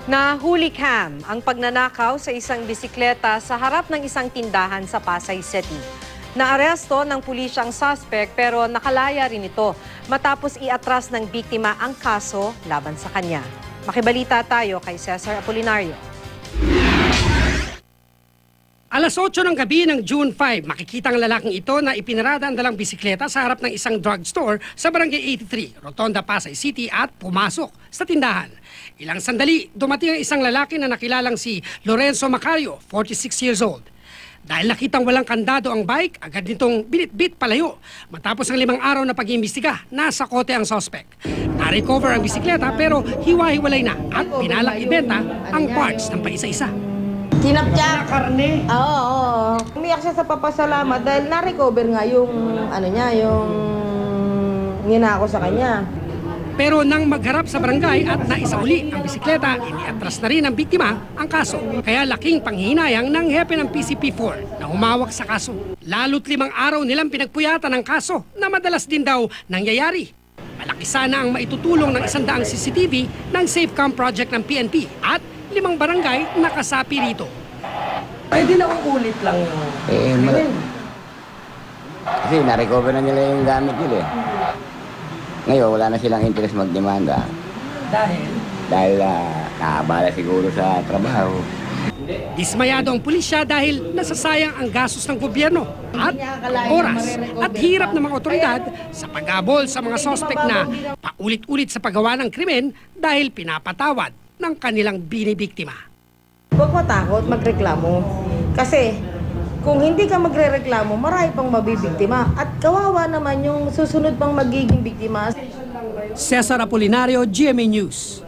Nahuli cam ang pagnanakaw sa isang bisikleta sa harap ng isang tindahan sa Pasay City. Naaresto ng pulisya ang suspect pero nakalaya rin ito matapos iatras ng biktima ang kaso laban sa kanya. Makibalita tayo kay Cesar Apolinario. Alas 8 ng gabi ng June 5, makikita ang lalaking ito na ipinarada ang dalang bisikleta sa harap ng isang drugstore sa Barangay 83, Rotonda, Pasay City at pumasok sa tindahan. Ilang sandali, dumating ang isang lalaki na nakilalang si Lorenzo Macario, 46 years old. Dahil nakitang walang kandado ang bike, agad nitong binitbit palayo. Matapos ang 5 araw na pag-iimbestiga, nasa kote ang suspect. Na-recover ang bisikleta pero hiwa-hiwalay na at pinalak ibenta ang parts ng paisa-isa. Tinapyak. Karne. Oo. Umiyak siya sa papasalamat dahil na-recover nga yung yung ninako sa kanya. Pero nang magharap sa barangay at naisauli ang bisikleta, iniatras na rin ng biktima ang kaso. Kaya laking panghihinayang ng hepe ng PCP4 na humawak sa kaso. Lalo't 5 araw nilang pinagpuyatan ng kaso na madalas din daw nangyayari. Malaki sana ang maitutulong ng 100 CCTV ng SafeCam project ng PNP at 5 barangay nakasapi rito. Pwede na ulit lang yung... Kasi na-recover na nila yung gamit nila eh. Ngayon, wala na silang interest magdemanda. Dahil? Dahil nakabala siguro sa trabaho. Dismayado ang pulisya dahil nasasayang ang gastos ng gobyerno at oras at hirap ng mga otoridad sa pag-abol sa mga sospek na paulit-ulit sa paggawa ng krimen dahil pinapatawad ng kanilang binibiktima. Huwag matakot magreklamo. Kasi kung hindi ka magrereklamo, marami pang mabibiktima. At kawawa naman yung susunod pang magiging biktima. Cesar Apolinario, GMA News.